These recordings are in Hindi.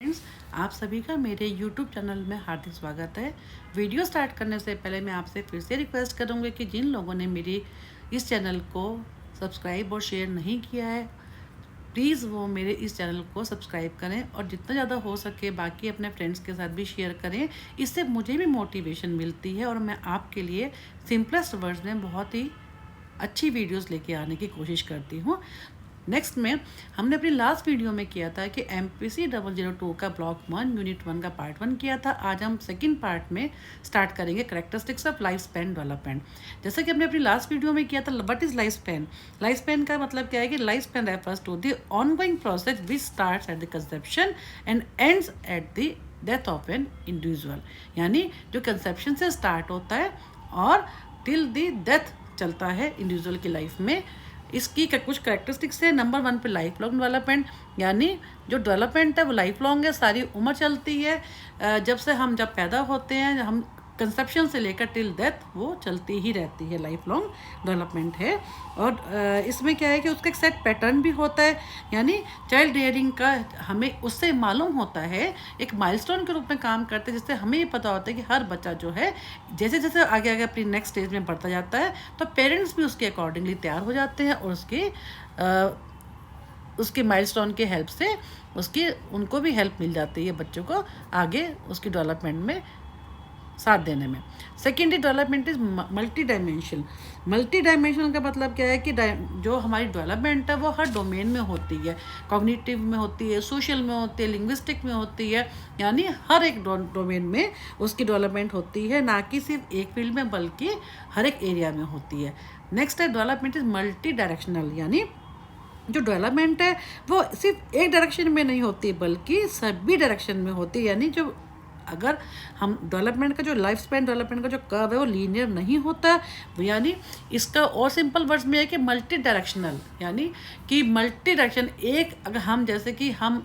फ्रेंड्स, आप सभी का मेरे YouTube चैनल में हार्दिक स्वागत है। वीडियो स्टार्ट करने से पहले मैं आपसे फिर से रिक्वेस्ट करूँगी कि जिन लोगों ने मेरी इस चैनल को सब्सक्राइब और शेयर नहीं किया है, प्लीज़ वो मेरे इस चैनल को सब्सक्राइब करें और जितना ज़्यादा हो सके बाकी अपने फ्रेंड्स के साथ भी शेयर करें। इससे मुझे भी मोटिवेशन मिलती है और मैं आपके लिए सिंपलेस्ट वर्ड्स में बहुत ही अच्छी वीडियोस लेके आने की कोशिश करती हूँ। नेक्स्ट में हमने अपनी लास्ट वीडियो में किया था कि MPC 002 का ब्लॉक 1 यूनिट 1 का पार्ट 1 किया था। आज हम सेकंड पार्ट में स्टार्ट करेंगे characteristics of life span development. जैसे कि हमने अपनी लास्ट वीडियो में किया था, what is life span. Life span का मतलब क्या है कि life span refers to the ongoing process which starts at the conception and ends at the death of an individual. यानी जो कंसेप्शन से स्टार्ट होता है और टिल द डेथ चलता है इंडिविजुअल की लाइफ में। इसकी कुछ करेक्टरिस्टिक्स है। नंबर 1 पे लाइफ लॉन्ग डेवलपमेंट, यानी जो डेवलपमेंट है वो लाइफ लॉन्ग है, सारी उम्र चलती है। जब पैदा होते हैं, हम कंसेप्शन से लेकर टिल डेथ वो चलती ही रहती है, लाइफ लॉन्ग डेवलपमेंट है। और इसमें क्या है कि उसका एक सेट पैटर्न भी होता है, यानी चाइल्ड रियरिंग का हमें उससे मालूम होता है, एक माइलस्टोन के रूप में काम करते हैं, जिससे हमें ये पता होता है कि हर बच्चा जो है जैसे जैसे आगे आगे अपनी नेक्स्ट स्टेज में बढ़ता जाता है तो पेरेंट्स भी उसके अकॉर्डिंगली तैयार हो जाते हैं और उसके माइलस्टोन के हेल्प से उनको भी हेल्प मिल जाती है बच्चों को आगे उसकी डेवलपमेंट में साथ देने में। Secondary development is multi dimensional. Multi dimensional का मतलब क्या है कि जो हमारी डेवलपमेंट है वो हर डोमेन में होती है, कॉग्निटिव में होती है, सोशल में होती है, लिंग्विस्टिक में होती है, यानी हर एक डोमेन में उसकी डेवलपमेंट होती है, ना कि सिर्फ एक फील्ड में बल्कि हर एक एरिया में होती है। नेक्स्ट है डेवलपमेंट इज मल्टी डायरेक्शनल, यानी जो डेवलपमेंट है वो सिर्फ एक डायरेक्शन में नहीं होती बल्कि सभी डायरेक्शन में होती है। यानी जो अगर हम डेवलपमेंट का जो लाइफ स्पैन डेवलपमेंट का जो कर्व है वो लीनियर नहीं होता, यानी इसका और सिंपल वर्ड्स में है कि मल्टी डायरेक्शनल, यानी कि मल्टी डायरेक्शन एक अगर हम जैसे कि हम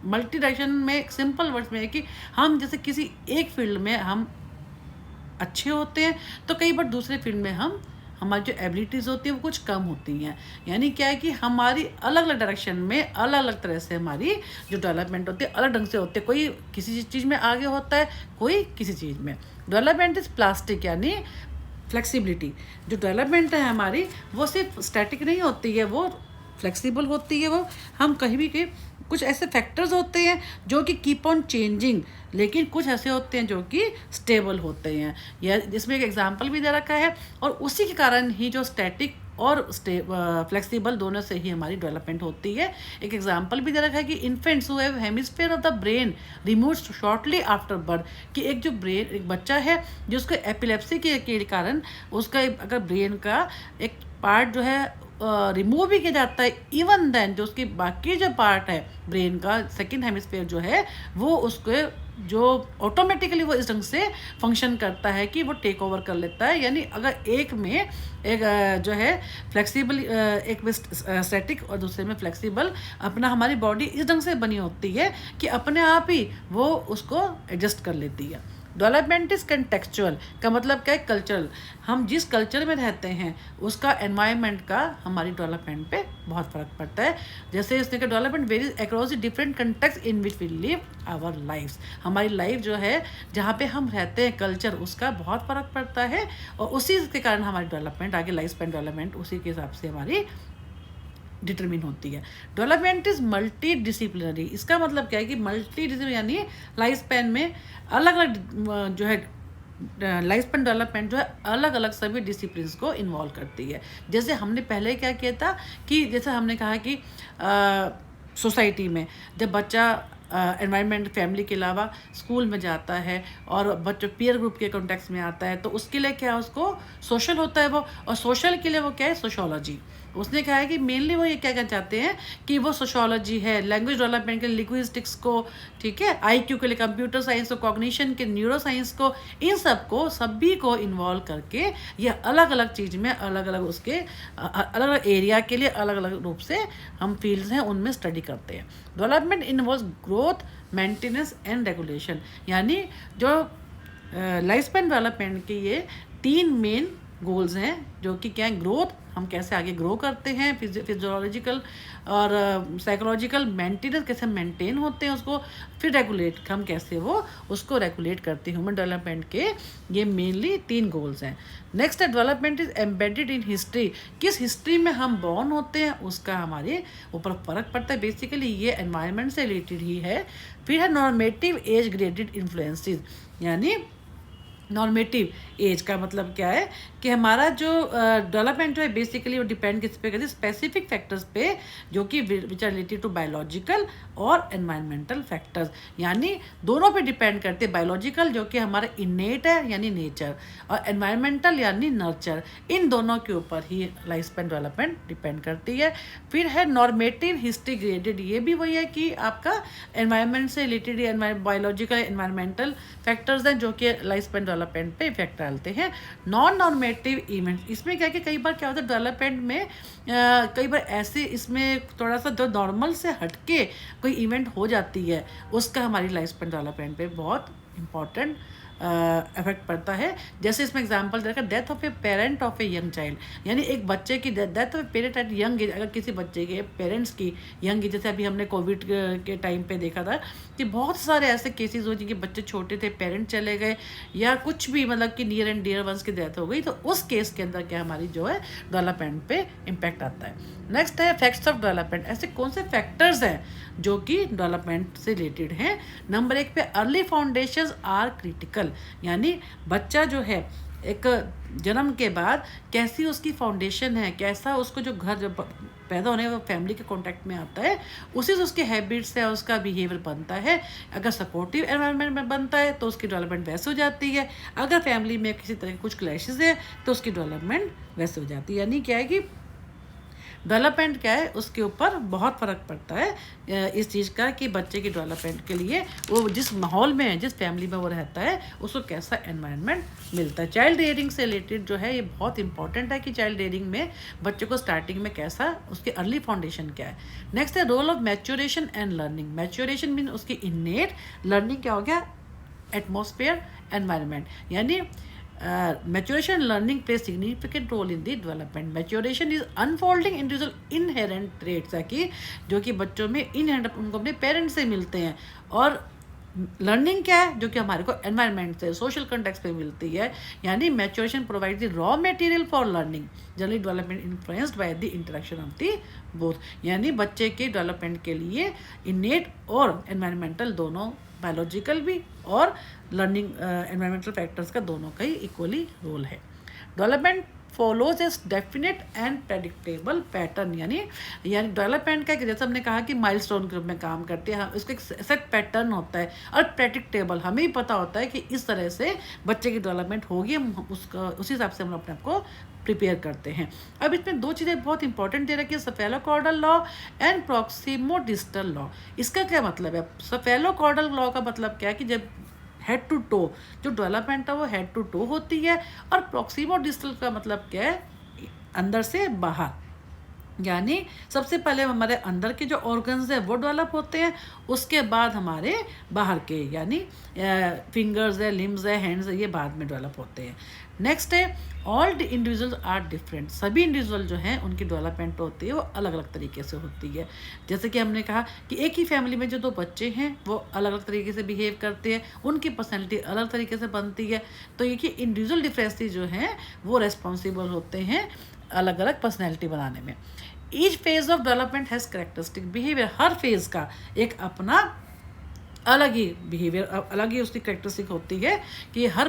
मल्टी डायरेक्शन में सिंपल वर्ड्स में है कि हम जैसे किसी एक फील्ड में हम अच्छे होते हैं तो कई बार दूसरे फील्ड में हमारी जो एबिलिटीज़ होती है वो कुछ कम होती हैं। यानी क्या है कि हमारी अलग अलग डायरेक्शन में अलग अलग तरह से हमारी जो डेवलपमेंट होती है अलग ढंग से होती है, कोई किसी चीज़ में आगे होता है, कोई किसी चीज़ में। डेवलपमेंट इज़ प्लास्टिक, यानी फ्लेक्सिबिलिटी। जो डेवलपमेंट है हमारी वो सिर्फ स्टैटिक नहीं होती है, वो फ्लेक्सिबल होती है। वो हम कहीं भी कुछ ऐसे फैक्टर्स होते हैं जो कि कीप ऑन चेंजिंग, लेकिन कुछ ऐसे होते हैं जो कि स्टेबल होते हैं। या इसमें एक एग्जांपल भी दे रखा है और उसी के कारण ही जो स्टैटिक और फ्लेक्सिबल दोनों से ही हमारी डेवलपमेंट होती है। एक एग्जांपल भी दे रखा है कि infants who have hemisphere of the brain removed shortly after birth, कि एक बच्चा है जिसको एपिलेप्सी के कारण उसका अगर ब्रेन का एक पार्ट जो है रिमूव भी किया जाता है, इवन देन जो उसकी बाकी जो पार्ट है ब्रेन का सेकंड हेमिस्फीयर जो है वो उसके जो ऑटोमेटिकली वो इस ढंग से फंक्शन करता है कि वो टेक ओवर कर लेता है। यानी अगर एक में एक जो है फ्लेक्सिबल, एक में स्टैटिक और दूसरे में फ्लेक्सिबल, अपना हमारी बॉडी इस ढंग से बनी होती है कि अपने आप ही वो उसको एडजस्ट कर लेती है। डेवलपमेंट इज कंटेक्चुअल का मतलब क्या है, कल्चरल। हम जिस कल्चर में रहते हैं उसका एनवायरनमेंट का हमारी डेवलपमेंट पे बहुत फ़र्क पड़ता है। जैसे इसने का development varies across the different context in which we live our lifes. हमारी लाइफ जो है जहाँ पे हम रहते हैं कल्चर, उसका बहुत फ़र्क पड़ता है और उसी के कारण हमारी डेवलपमेंट आगे लाइफ स्पैन डेवलपमेंट उसी के हिसाब से हमारी डिटरमिन होती है। Development is multi disciplinary. इसका मतलब क्या है कि मल्टी डिसिप्लिन यानी लाइफ स्पैन में अलग अलग जो है लाइफ स्पैन डेवलपमेंट जो है अलग अलग सभी डिसिप्लिन्स को इन्वॉल्व करती है। जैसे हमने पहले क्या किया था कि जैसे हमने कहा कि सोसाइटी में जब बच्चा एनवायरनमेंट फैमिली के अलावा स्कूल में जाता है और बच्चों पीयर ग्रुप के कॉन्टेक्स्ट में आता है तो उसके लिए क्या उसको सोशल होता है वो, और सोशल के लिए वो क्या है, सोशोलॉजी। उसने कहा है कि मेनली वो ये क्या कहना चाहते हैं कि वो सोशोलॉजी है, लैंग्वेज डेवलपमेंट के लिए लिंग्विस्टिक्स को, ठीक है, IQ के लिए कंप्यूटर साइंस को, कॉग्निशन के न्यूरो साइंस को, इन सब को सभी को इन्वॉल्व करके ये अलग अलग चीज़ में अलग अलग उसके अलग अलग एरिया के लिए अलग अलग रूप से हम फील्ड्स हैं उनमें स्टडी करते हैं। Development involves growth, maintenance and regulation, यानी जो लाइफ स्पैन डेवलपमेंट के ये 3 मेन गोल्स हैं जो कि क्या है, ग्रोथ हम कैसे आगे ग्रो करते हैं, फिजियोलॉजिकल और साइकोलॉजिकल मेंटेनेंस कैसे मेंटेन होते हैं उसको, फिर रेगुलेट हम कैसे वो उसको रेगुलेट करते हैं। ह्यूमन डेवलपमेंट के ये मेनली 3 गोल्स हैं। नेक्स्ट है development is embedded in history, किस हिस्ट्री में हम बॉर्न होते हैं उसका हमारे ऊपर फ़र्क पड़ता है, बेसिकली ये एनवायरनमेंट से रिलेटेड ही है। फिर है नॉर्मेटिव एज ग्रेडेड इन्फ्लुएंसेस, यानी नॉर्मेटिव एज का मतलब क्या है कि हमारा जो डेवलपमेंट जो है बेसिकली वो डिपेंड किस पे करती है, स्पेसिफिक फैक्टर्स पे जो कि which are related to biological और एनवायरमेंटल फैक्टर्स, यानी दोनों पे डिपेंड करते हैं। बायोलॉजिकल जो कि हमारा इनेट है यानी नेचर, और एनवायरमेंटल यानी नर्चर, इन दोनों के ऊपर ही लाइफ स्पैन डेवलपमेंट डिपेंड करती है। फिर है नॉर्मेटिव हिस्ट्री ग्रेडेड, ये भी वही है कि आपका एनवायरमेंट से रिलेटेड बायोलॉजिकल एनवायरमेंटल फैक्टर्स हैं जो कि लाइफ स्पैन डेवलपमेंट पे इफेक्ट डालते हैं। नॉन नॉर्मेटिव इवेंट, इसमें क्या है कि कई बार क्या होता है डेवलपमेंट में कई बार ऐसे इसमें थोड़ा सा जो नॉर्मल से हटके कोई इवेंट हो जाती है, उसका हमारी लाइफ स्पैन डेवलपमेंट पे बहुत इंपॉर्टेंट इफेक्ट पड़ता है। जैसे इसमें एग्जांपल देखा, death of a parent of a young child, यानी एक बच्चे की death of a parent eight young age, अगर किसी बच्चे के पेरेंट्स की यंग एज, जैसे अभी हमने कोविड के टाइम पे देखा था कि बहुत सारे ऐसे केसेस हुए जिनके बच्चे छोटे थे, पेरेंट चले गए, या कुछ भी मतलब कि नियर एंड डियर वंस की डेथ हो गई, तो उस केस के अंदर क्या हमारी जो है डेवलपमेंट पे इम्पैक्ट आता है। नेक्स्ट है फैक्ट्स ऑफ डेवलपमेंट, ऐसे कौन से फैक्टर्स हैं जो कि डेवलपमेंट से रिलेटेड हैं। नंबर 1 पे अर्ली फाउंडेशंस आर क्रिटिकल, यानी बच्चा जो है एक जन्म के बाद कैसी उसकी फाउंडेशन है, कैसा उसको जो घर जब पैदा होने वो फैमिली के कांटेक्ट में आता है, उसी से उसके हैबिट्स है, उसका बिहेवियर बनता है। अगर सपोर्टिव एनवायरनमेंट में बनता है तो उसकी डेवलपमेंट वैसे हो जाती है, अगर फैमिली में किसी तरह के कुछ क्लैशेस है तो उसकी डेवलपमेंट वैसे हो जाती है। यानी क्या है कि डेवलपमेंट क्या है उसके ऊपर बहुत फ़र्क पड़ता है इस चीज़ का कि बच्चे की डेवलपमेंट के लिए वो जिस माहौल में है, जिस फैमिली में वो रहता है, उसको कैसा एनवायरनमेंट मिलता है। चाइल्ड रेयरिंग से रिलेटेड जो है ये बहुत इंपॉर्टेंट है कि चाइल्ड रेयरिंग में बच्चे को स्टार्टिंग में कैसा उसकी अर्ली फाउंडेशन क्या है। नेक्स्ट है role of maturation and learning, maturation mean उसकी इनेट, लर्निंग क्या हो गया एटमॉस्फेयर एनवायरनमेंट, यानी maturation learning plays significant role in the development. Maturation is unfolding individual inherent traits है कि जो कि बच्चों में इनहेरेंट उनको अपने पेरेंट्स से मिलते हैं, और लर्निंग क्या है जो कि हमारे को एनवायरनमेंट से सोशल कंटेक्स्ट पे मिलती है। यानी maturation provide the raw material for learning, generally development influenced by the interaction of the both, यानी बच्चे के डेवलपमेंट के लिए इनेट और एनवायरमेंटल दोनों, बायोलॉजिकल भी और लर्निंग एनवायरमेंटल फैक्टर्स का दोनों का ही इक्वली रोल है। डेवलपमेंट फॉलोज इस डेफिनेट एंड प्रेडिक्टेबल पैटर्न, यानी डेवलपमेंट का जैसे हमने कहा कि माइलस्टोन के रूप में काम करते हैं, इसका एक सेट पैटर्न होता है और प्रेडिक्टेबल, हमें ही पता होता है कि इस तरह से बच्चे की डेवलपमेंट होगी, हम उसका उसी हिसाब से हम अपने आप को प्रिपेयर करते हैं। अब इसमें 2 चीज़ें बहुत इंपॉर्टेंट दे रखी है, सेफेलोकॉर्डल लॉ एंड प्रॉक्सिमोडिस्टल लॉ। इसका क्या मतलब है? सेफेलोकॉर्डल लॉ का मतलब क्या है कि जब हेड टू टो जो डेवलपमेंट है वो हेड टू टो होती है, और प्रॉक्सिमोडिस्टल का मतलब क्या है अंदर से बाहर, यानी सबसे पहले हमारे अंदर के जो ऑर्गन्स है वो डेवलप होते हैं, उसके बाद हमारे बाहर के यानी फिंगर्स है, लिम्स है, हैंड्स है, ये बाद में डेवलप होते हैं। नेक्स्ट है all the individuals are different, सभी इंडिविजुअल जो हैं उनकी डेवलपमेंट होती है वो अलग अलग तरीके से होती है। जैसे कि हमने कहा कि एक ही फैमिली में जो 2 बच्चे हैं वो अलग अलग तरीके से बिहेव करते हैं, उनकी पर्सनैलिटी अलग तरीके से बनती है, तो ये कि इंडिविजुअल डिफरेंसेस जो हैं वो रेस्पॉन्सिबल होते हैं अलग अलग पर्सनैलिटी बनाने में। Each phase of development has characteristic behaviour, her phase का एक अपना अलग ही बिहेवियर, अलग ही उसकी करेक्टरिस्टिक होती है कि हर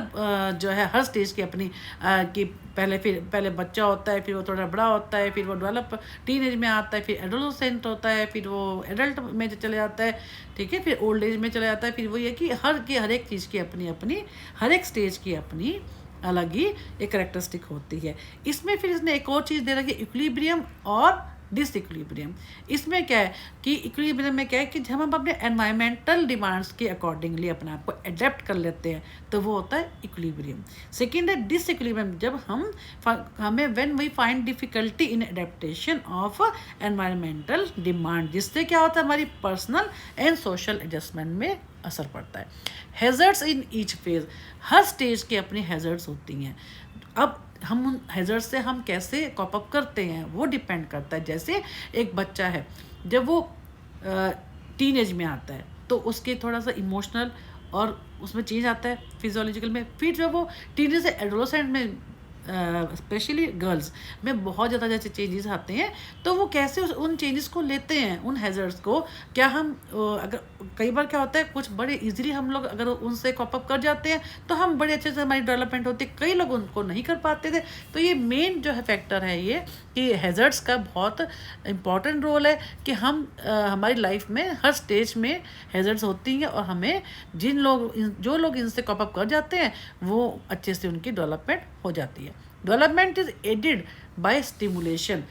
जो है हर स्टेज की अपनी कि पहले बच्चा होता है, फिर वो थोड़ा बड़ा होता है, फिर वो डेवलप टीन एज में आता है, फिर एडोलसेंट होता है, फिर वो एडल्ट में चले जाता है, ठीक है, फिर ओल्ड एज में चला जाता है। फिर वो ये कि हर एक चीज़ की अपनी अपनी, हर एक स्टेज की अपनी अलग ही एक करेक्टरिस्टिक होती है। इसमें फिर इसने एक और चीज़ दे रखी है इक्विलिब्रियम और डिसइक्विलिब्रियम। इसमें क्या है कि इक्विलिब्रियम में क्या है कि जब हम अपने एनवायरमेंटल डिमांड्स के अकॉर्डिंगली अपने आप को एडेप्ट कर लेते हैं तो वो होता है इक्विलिब्रियम। सेकेंड है डिसइक्विलिब्रियम, जब हमें when we find difficulty in adaptation of environmental demand, जिससे क्या होता है हमारी पर्सनल एंड सोशल एडजस्टमेंट में असर पड़ता है। Hazards in each phase, her stage की अपनी हैज़र्ड्स होती हैं। अब हम उन हैज़र्ड से हम कैसे कॉप अप करते हैं वो डिपेंड करता है। जैसे एक बच्चा है, जब वो टीन एज में आता है तो उसके थोड़ा सा इमोशनल और उसमें चेंज आता है फिजियोलॉजिकल में। फिर जब वो टीनेज से एडोलसेंट में स्पेशली गर्ल्स में बहुत ज़्यादा जैसे चेंजेस आते हैं, तो वो कैसे उन चेंजेस को लेते हैं, उन हैज़र्ड्स को। क्या हम अगर कई बार क्या होता है, कुछ बड़े इजीली हम लोग अगर उनसे कॉप अप कर जाते हैं तो हम बड़े अच्छे से हमारी डेवलपमेंट होती है। कई लोग उनको नहीं कर पाते थे। तो ये मेन जो है फैक्टर है ये कि हैज़र्ड्स का बहुत इम्पॉर्टेंट रोल है कि हम हमारी लाइफ में हर स्टेज में हैज़र्ड्स होती हैं, और हमें जो लोग इनसे कॉप अप कर जाते हैं वो अच्छे से उनकी डेवलपमेंट हो जाती है। Development is aided by stimulation.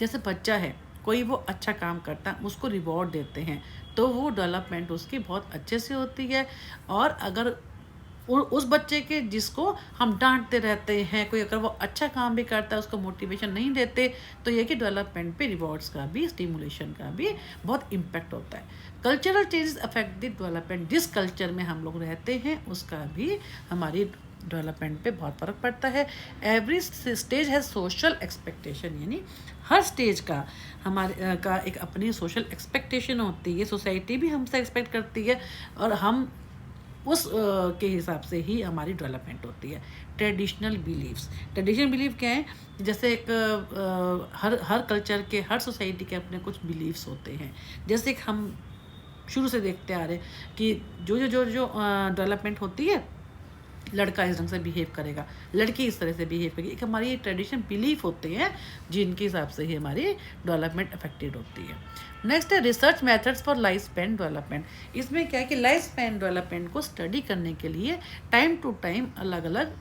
जैसे बच्चा है, कोई वो अच्छा काम करता है, उसको रिवॉर्ड देते हैं तो वो डेवलपमेंट उसकी बहुत अच्छे से होती है। और अगर उस बच्चे के जिसको हम डांटते रहते हैं, कोई अगर वो अच्छा काम भी करता है उसको मोटिवेशन नहीं देते, तो ये कि डेवलपमेंट पे रिवॉर्ड्स का भी, स्टिमुलेशन का भी बहुत इम्पैक्ट होता है। Cultural changes affect the development. जिस कल्चर में हम लोग रहते हैं उसका भी हमारी डेवलपमेंट पे बहुत फ़र्क पड़ता है। एवरी स्टेज है सोशल एक्सपेक्टेशन, यानी हर स्टेज का हमारे का एक अपनी सोशल एक्सपेक्टेशन होती है। सोसाइटी भी हमसे एक्सपेक्ट करती है और हम उस के हिसाब से ही हमारी डेवलपमेंट होती है। ट्रेडिशनल बिलीफ क्या है? जैसे एक हर कल्चर के, हर सोसाइटी के अपने कुछ बिलीव्स होते हैं। जैसे कि हम शुरू से देखते आ रहे हैं कि जो डेवलपमेंट होती है, लड़का इस ढंग से बिहेव करेगा, लड़की इस तरह से बिहेव करेगी। एक हमारी ट्रेडिशन बिलीफ होते हैं जिनके हिसाब से ही हमारी डेवलपमेंट अफेक्टेड होती है। नेक्स्ट है research methods for life span development. इसमें क्या है कि लाइफ स्पैन डेवलपमेंट को स्टडी करने के लिए टाइम टू टाइम अलग अलग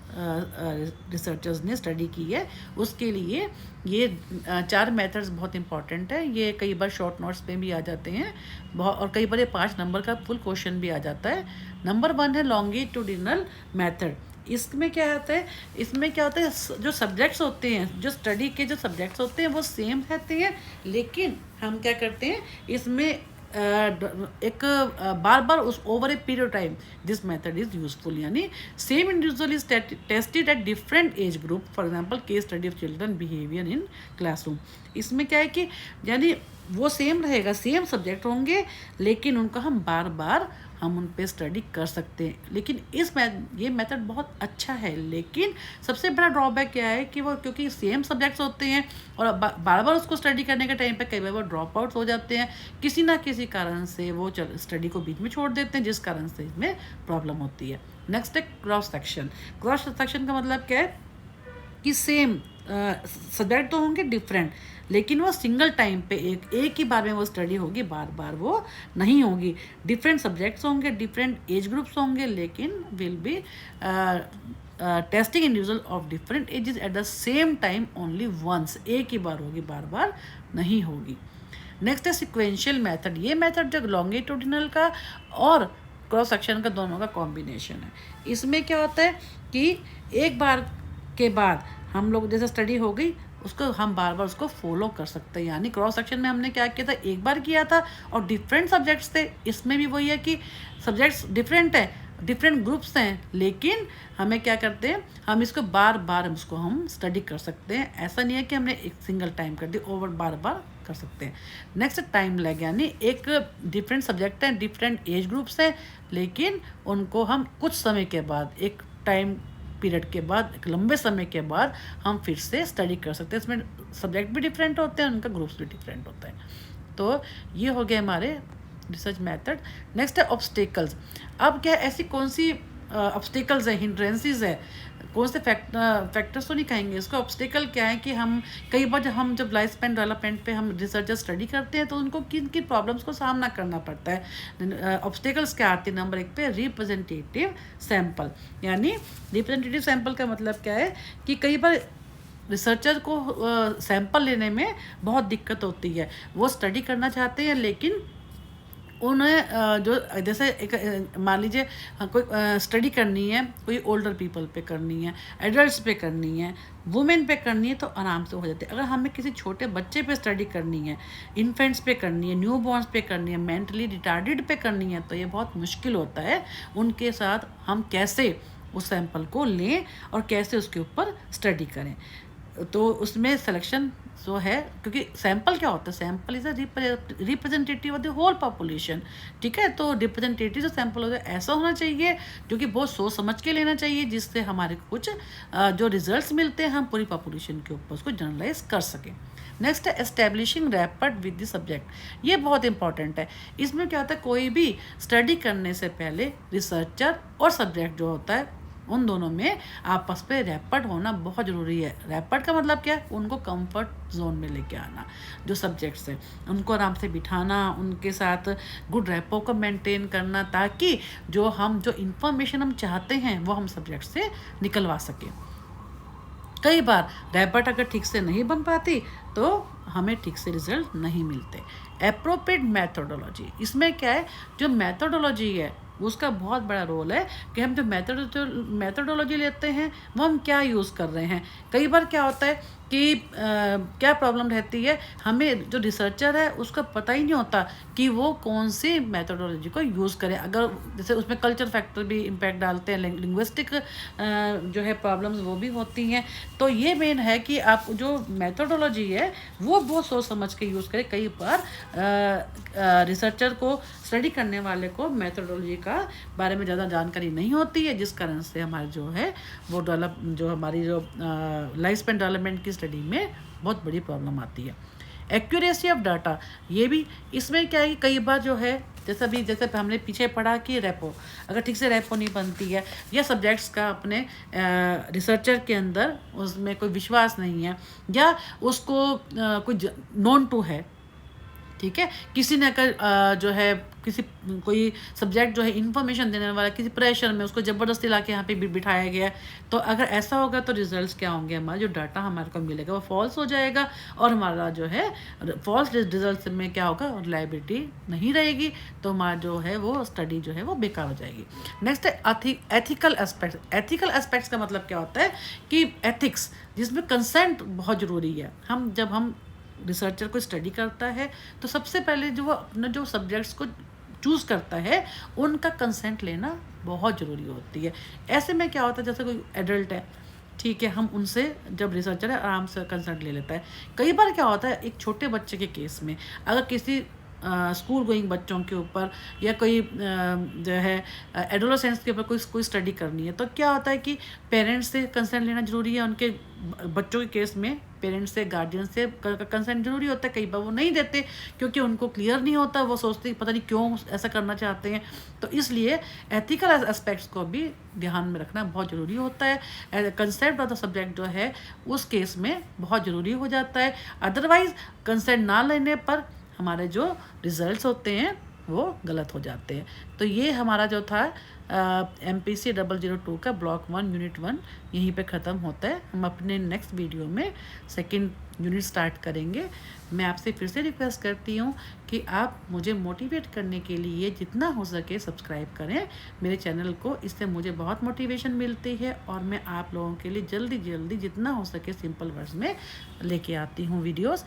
रिसर्चर्स ने स्टडी की है। उसके लिए ये 4 मेथड्स बहुत इंपॉर्टेंट है। ये कई बार शॉर्ट नोट्स पे भी आ जाते हैं और कई बार ये 5 नंबर का फुल क्वेश्चन भी आ जाता है। नंबर 1 है लॉन्गिट्यूडिनल मेथड। इसमें क्या होता है, जो सब्जेक्ट्स होते हैं, जो स्टडी के जो सब्जेक्ट्स होते हैं वो सेम रहते हैं, लेकिन हम क्या करते हैं इसमें एक बार बार उस over a period time this method is useful. यानी same individual is tested at different age group. For example case study of children behaviour in classroom. इसमें क्या है कि यानी वो सेम रहेगा, सेम सब्जेक्ट होंगे, लेकिन उनको हम बार बार हम उन पे स्टडी कर सकते हैं। लेकिन ये मेथड बहुत अच्छा है, लेकिन सबसे बड़ा ड्रॉबैक क्या है कि वो क्योंकि सेम सब्जेक्ट्स होते हैं और बार बार उसको स्टडी करने के टाइम पे कई बार वो ड्रॉप आउट हो जाते हैं, किसी ना किसी कारण से वो स्टडी को बीच में छोड़ देते हैं, जिस कारण से इसमें प्रॉब्लम होती है। नेक्स्ट है क्रॉस सेक्शन। क्रॉस सेक्शन का मतलब क्या है कि सेम सब्जेक्ट तो होंगे डिफरेंट, लेकिन वो सिंगल टाइम पे एक ही बार में वो स्टडी होगी, बार बार वो नहीं होगी। डिफरेंट सब्जेक्ट्स होंगे, डिफरेंट एज ग्रुप्स होंगे, लेकिन will be testing individual of different ages at the same time only once. एक ही बार होगी, बार बार नहीं होगी। नेक्स्ट है सिक्वेंशियल मेथड। ये मेथड जो लॉन्गिट्यूडिनल का और क्रॉस सेक्शन का दोनों का कॉम्बिनेशन है। इसमें क्या होता है कि एक बार के बाद हम लोग जैसे स्टडी हो गई उसको हम बार बार उसको फॉलो कर सकते हैं। यानी क्रॉस सेक्शन में हमने क्या किया था, एक बार किया था और डिफरेंट सब्जेक्ट्स थे। इसमें भी वही है कि सब्जेक्ट्स डिफरेंट है, डिफरेंट ग्रुप्स हैं, लेकिन हमें क्या करते हैं, हम इसको बार बार हम स्टडी कर सकते हैं। ऐसा नहीं है कि हमने एक सिंगल टाइम कर दी, ओवर बार बार कर सकते हैं। नेक्स्ट टाइम लैग, यानी एक डिफरेंट सब्जेक्ट हैं, डिफरेंट एज ग्रुप्स हैं, लेकिन उनको हम कुछ समय के बाद, एक टाइम पीरियड के बाद, एक लंबे समय के बाद हम फिर से स्टडी कर सकते हैं। इसमें सब्जेक्ट भी डिफरेंट होते हैं, उनका ग्रुप्स भी डिफरेंट होता है। तो ये हो गया हमारे रिसर्च मेथड। नेक्स्ट है ऑब्स्टेकल्स। अब क्या ऐसी कौन सी ऑब्स्टेकल्स है, हिंड्रेंसेस है, कौन से फैक्टर्स तो नहीं कहेंगे इसको। ऑब्स्टेकल क्या है कि हम कई बार जब लाइफ स्पैन डेवलपमेंट पे हम रिसर्चर स्टडी करते हैं तो उनको किन किन प्रॉब्लम्स को सामना करना पड़ता है। ऑब्स्टेकल्स क्या आती है? नंबर 1 पे रिप्रेजेंटेटिव सैंपल। यानी रिप्रेजेंटेटिव सैंपल का मतलब क्या है कि कई बार रिसर्चर को सैंपल लेने में बहुत दिक्कत होती है। वो स्टडी करना चाहते हैं, लेकिन उन्हें जो जैसे एक मान लीजिए कोई स्टडी करनी है, कोई ओल्डर पीपल पे करनी है, एडल्ट्स पे करनी है, वुमेन पे करनी है, तो आराम से हो जाती है। अगर हमें किसी छोटे बच्चे पे स्टडी करनी है, इन्फेंट्स पे करनी है, न्यू बॉर्न्स पे करनी है, मेंटली रिटार्डेड पे करनी है, तो ये बहुत मुश्किल होता है। उनके साथ हम कैसे उस सैंपल को लें और कैसे उसके ऊपर स्टडी करें। तो उसमें सिलेक्शन जो है, क्योंकि सैंपल क्या होता है, sample is a representative of the whole population, ठीक है। तो रिप्रेजेंटेटिव जो सैंपल होता है ऐसा होना चाहिए जो कि बहुत सोच समझ के लेना चाहिए, जिससे हमारे कुछ जो रिजल्ट्स मिलते हैं हम पूरी पॉपुलेशन के ऊपर उसको जनरलाइज कर सकें। नेक्स्ट है एस्टेब्लिशिंग रैपर्ड विद द सब्जेक्ट। ये बहुत इंपॉर्टेंट है। इसमें क्या होता है, कोई भी स्टडी करने से पहले रिसर्चर और सब्जेक्ट जो होता है उन दोनों में आपस में रैपर्ड होना बहुत ज़रूरी है। रैपर्ड का मतलब क्या है, उनको कंफर्ट जोन में लेके आना, जो सब्जेक्ट्स हैं उनको आराम से बिठाना, उनके साथ गुड रैपो को मेंटेन करना, ताकि जो इंफॉर्मेशन हम चाहते हैं वो हम सब्जेक्ट से निकलवा सकें। कई बार रैपर्ड अगर ठीक से नहीं बन पाती तो हमें ठीक से रिजल्ट नहीं मिलते। एप्रोप्रिएट मैथोडोलॉजी, इसमें क्या है, जो मैथोडोलॉजी है उसका बहुत बड़ा रोल है कि हम जो मैथोडोलॉजी लेते हैं वो हम क्या यूज़ कर रहे हैं। कई बार क्या होता है कि क्या प्रॉब्लम रहती है, हमें जो रिसर्चर है उसका पता ही नहीं होता कि वो कौन सी मैथोडोलॉजी को यूज़ करें। अगर जैसे उसमें कल्चर फैक्टर भी इम्पैक्ट डालते हैं, लिंग्विस्टिक जो है प्रॉब्लम्स वो भी होती हैं। तो ये मेन है कि आप जो मैथोडोलॉजी है वो बहुत सोच समझ के यूज़ करें। कई बार रिसर्चर को, स्टडी करने वाले को मैथोडोलॉजी का बारे में ज़्यादा जानकारी नहीं होती है, जिस कारण से हमारे जो है वो हमारी जो लाइफ स्पैन डेवलपमेंट की स्टडी में बहुत बड़ी प्रॉब्लम आती है। एक्यूरेसी ऑफ डाटा, ये भी इसमें क्या है कि कई बार जो है जैसे हमने पीछे पढ़ा कि रेपो, अगर ठीक से रेपो नहीं बनती है या सब्जेक्ट्स का अपने रिसर्चर के अंदर उसमें कोई विश्वास नहीं है, या उसको कोई नॉन टू है, ठीक है, किसी ने अगर जो है कोई सब्जेक्ट जो है इन्फॉर्मेशन देने वाला किसी प्रेशर में उसको ज़बरदस्ती ला के यहाँ पे बिठाया गया, तो अगर ऐसा होगा तो रिजल्ट्स क्या होंगे, हमारा जो डाटा हमारे को मिलेगा वो फॉल्स हो जाएगा, और हमारा जो है फॉल्स रिजल्ट में क्या होगा, रिलायबिलिटी नहीं रहेगी, तो हमारा जो है वो स्टडी जो है वो बेकार हो जाएगी। नेक्स्ट है एथिकल एस्पेक्ट्स। एथिकल एस्पेक्ट्स का मतलब क्या होता है कि एथिक्स, जिसमें कंसेंट बहुत ज़रूरी है। जब हम रिसर्चर को स्टडी करता है तो सबसे पहले जो वो अपना जो सब्जेक्ट्स को चूज़ करता है उनका कंसेंट लेना बहुत ज़रूरी होती है। ऐसे में क्या होता है, जैसे कोई एडल्ट है, ठीक है, हम उनसे जब रिसर्चर है आराम से कंसेंट ले लेता है। कई बार क्या होता है, एक छोटे बच्चे के केस में अगर किसी स्कूल गोइंग बच्चों के ऊपर या कोई जो है एडोलेसेंस के ऊपर कोई स्टडी करनी है, तो क्या होता है कि पेरेंट्स से कंसेंट लेना ज़रूरी है। उनके बच्चों के केस में पेरेंट्स से, गार्जियन से कंसेंट ज़रूरी होता है। कई बार वो नहीं देते क्योंकि उनको क्लियर नहीं होता, वो सोचते पता नहीं क्यों ऐसा करना चाहते हैं। तो इसलिए एथिकल एस्पेक्ट्स को भी ध्यान में रखना बहुत ज़रूरी होता है। कंसेंट ऑफ द सब्जेक्ट जो है उस केस में बहुत ज़रूरी हो जाता है। अदरवाइज़ कंसेंट ना लेने पर हमारे जो रिजल्ट्स होते हैं वो गलत हो जाते हैं। तो ये हमारा जो था MPC 002 का ब्लॉक 1 यूनिट 1 यहीं पे ख़त्म होता है। हम अपने नेक्स्ट वीडियो में सेकंड यूनिट स्टार्ट करेंगे। मैं आपसे फिर से रिक्वेस्ट करती हूँ कि आप मुझे मोटिवेट करने के लिए जितना हो सके सब्सक्राइब करें मेरे चैनल को। इससे मुझे बहुत मोटिवेशन मिलती है और मैं आप लोगों के लिए जल्दी जितना हो सके सिंपल वर्ड्स में लेके आती हूँ वीडियोज़।